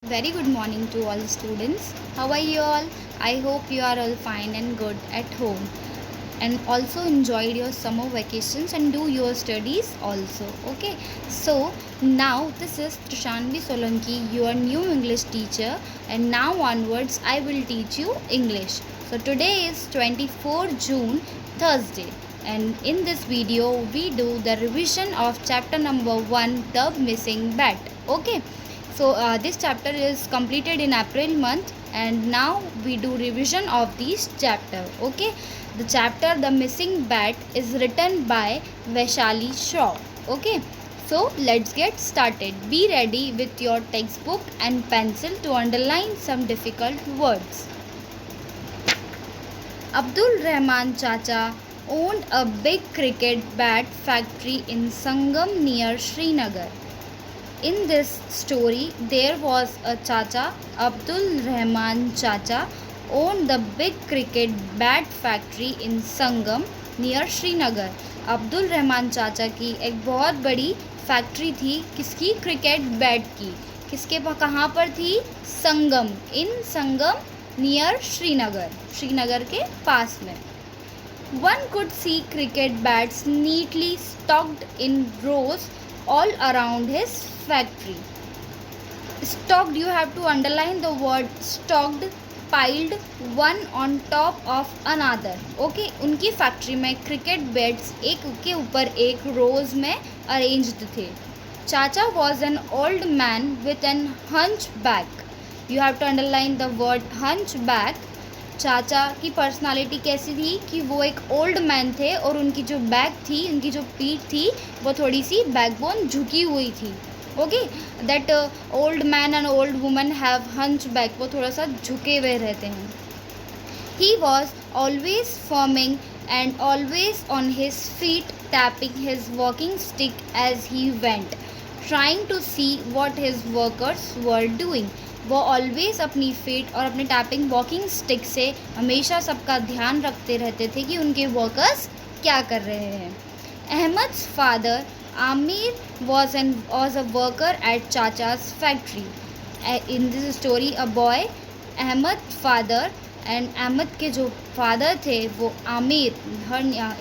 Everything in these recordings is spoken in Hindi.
Very good morning to all students. How are you all? I hope you are all fine and good at home and also enjoyed your summer vacations and do your studies also. Okay, so now this is Trishanvi Solanki, your new English teacher, and now onwards I will teach you English. So today is 24 June, Thursday, and in this video we do the revision of chapter number 1, The Missing Bat. Okay, so this chapter is completed in April month, and now we do revision of this chapter. Okay, the chapter The Missing Bat is written by Vaishali Shaw. Okay, so let's get started. Be ready with your textbook and pencil to underline some difficult words. Abdul Rahman Chacha owned a big cricket bat factory in Sangam near Srinagar. In this story, there was a Chacha. Abdul Rahman Chacha owned the big cricket bat factory in Sangam near Srinagar. Abdul Rahman चाचा की एक बहुत बड़ी फैक्ट्री थी, किसकी? क्रिकेट बैट की. किसके कहाँ पर थी? संगम. इन संगम नियर श्रीनगर, श्रीनगर के पास में. One could see cricket bats neatly stocked in rows all around his factory. Stocked, you have to underline the word stocked, piled one on top of another. Okay, उनकी फैक्ट्री में क्रिकेट बैट्स एक के ऊपर एक रोज में अरेंज्ड थे. चाचा was an old man with an hunchback. You have to underline the word hunchback. चाचा की पर्सनालिटी कैसी थी कि वो एक ओल्ड मैन थे और उनकी जो बैक थी, उनकी जो पीठ थी, वो थोड़ी सी बैकबोन झुकी हुई थी. Okay, that old man and old woman have hunch back, वो थोड़ा सा झुके हुए रहते हैं. He was always forming and always on his feet tapping his walking stick as he went, trying to see what his workers were doing. वो ऑलवेज अपनी फीट और अपने टैपिंग वॉकिंग स्टिक से हमेशा सबका ध्यान रखते रहते थे कि उनके वर्कर्स क्या कर रहे हैं. Ahmad's father Aamir was a worker at Chacha's factory. In this story, a boy, Ahmad father, and Ahmad के जो फादर थे वो Aamir,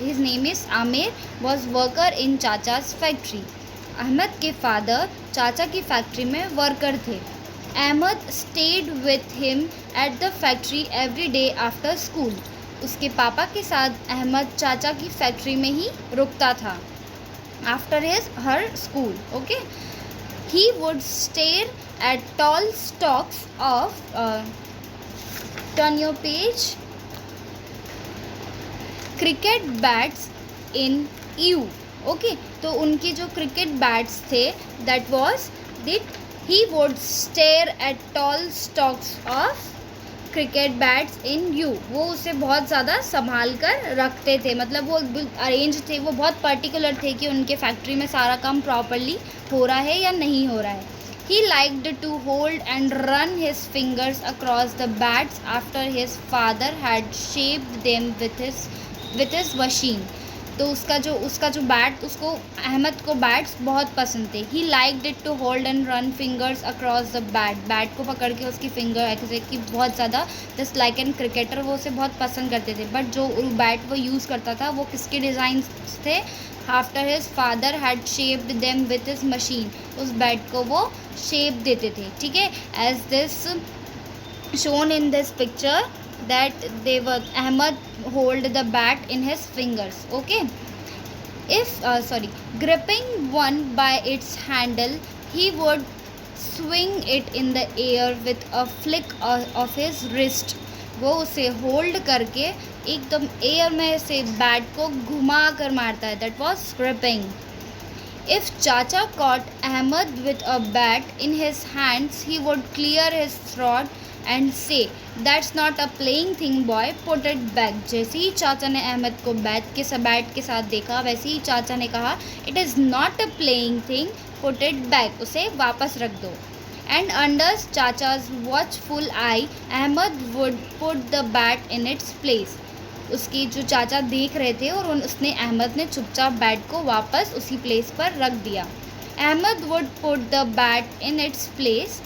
his name is Aamir, was worker in Chacha's factory. Ahmad के फादर चाचा की फैक्ट्री में वर्कर थे. Ahmad stayed with him at the factory every day after school. उसके पापा के साथ अहमद चाचा की फैक्ट्री में ही रुकता था after her school. Okay, he would stare at tall stalks of turn your page, cricket bats in ewe. Okay, तो उनके जो क्रिकेट बैट्स थे, that was that he would stare at tall stalks of cricket bats in you. वो उसे बहुत ज़्यादा संभाल कर रखते थे, मतलब वो अरेंज थे, वो बहुत पर्टिकुलर थे कि उनके फैक्ट्री में सारा काम प्रॉपरली हो रहा है या नहीं हो रहा है. He liked to hold and run his fingers across the bats after his father had shaped them with his machine. तो उसका जो बैट, उसको अहमद को बैट्स बहुत पसंद थे. He liked it to hold and run fingers across the bat को पकड़ के उसकी फिंगर ऐसे कि बहुत ज़्यादा, जस्ट लाइक एन क्रिकेटर, वो उसे बहुत पसंद करते थे. बट जो बैट वो यूज़ करता था वो किसके डिज़ाइन थे? After his father had shaped them with his machine. उस बैट को वो शेप देते थे. ठीक है, as this shown in this picture that they were Ahmad hold the bat in his fingers. Okay, gripping one by its handle, he would swing it in the air with a flick of his wrist. वो उसे होल्ड करके एकदम एयर में से बैट को घुमा कर मारता है. That was gripping. If Chacha caught Ahmad with a bat in his hands, he would clear his throat and say, "That's not a playing thing, boy. Put it back." जैसे ही चाचा ने अहमद को बैट के साथ देखा, वैसे ही चाचा ने कहा, "It is not a playing thing. Put it back." उसे वापस रख दो. And under Chacha's watchful eye, Ahmad would put the bat in its place. उसकी जो चाचा देख रहे थे और उसने अहमद ने चुपचाप बैट को वापस उसी प्लेस पर रख दिया. Ahmad would put the bat in its place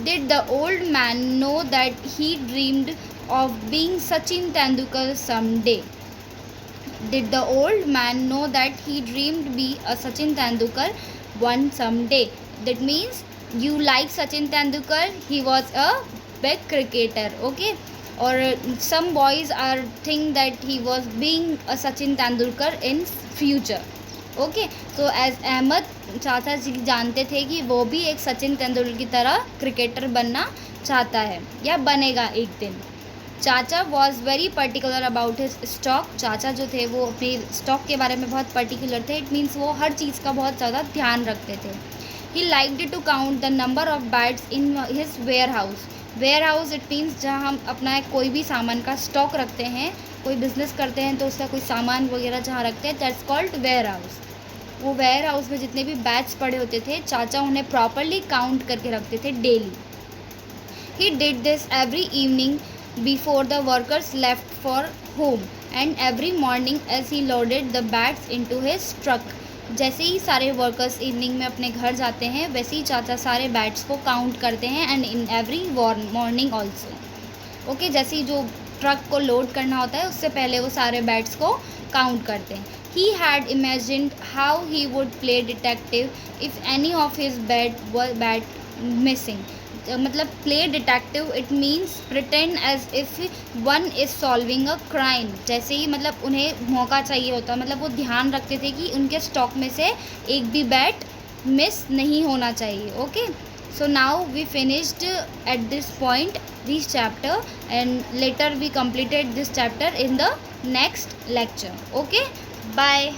Did the old man know that he dreamed of being Sachin Tendulkar someday? Did the old man know that he dreamed be a Sachin Tendulkar one someday? That means you like Sachin Tendulkar. He was a big cricketer. Okay, or some boys are think that he was being a Sachin Tendulkar in future. Okay, so as Ahmad चाचा जी जानते थे कि वो भी एक सचिन तेंदुलकर की तरह क्रिकेटर बनना चाहता है या बनेगा एक दिन. चाचा was very particular about his stock. चाचा जो थे वो अपने स्टॉक के बारे में बहुत पर्टिकुलर थे. इट मीन्स वो हर चीज़ का बहुत ज़्यादा ध्यान रखते थे. He liked to count the number of bats in his warehouse. Warehouse it means जहाँ हम अपना कोई भी सामान का स्टॉक रखते हैं, कोई बिजनेस करते हैं तो उसका कोई सामान वगैरह जहाँ रखते हैं, दैट्स कॉल्ड वेयर हाउस. वो वेयर हाउस में जितने भी बैट्स पड़े होते थे, चाचा उन्हें प्रॉपरली काउंट करके रखते थे daily. He did this every evening before the workers left for home and every morning as he loaded the bats into his truck. जैसे ही सारे वर्कर्स इवनिंग में अपने घर जाते हैं, वैसे ही चाचा सारे बैट्स को काउंट करते हैं and in every morning also. Okay, जैसे ही जो ट्रक को लोड करना होता है उससे पहले वो सारे बैट्स को काउंट करते हैं. He had imagined how he would play detective if any of his bat missing. मतलब play detective it means pretend as if one is solving a crime. जैसे ही मतलब उन्हें मौका चाहिए होता, मतलब वो ध्यान रखते थे कि उनके स्टॉक में से एक भी बैट मिस नहीं होना चाहिए. Okay, so now we finished at this point this chapter and later we completed this chapter in the next lecture. Okay, bye.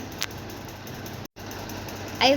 I hope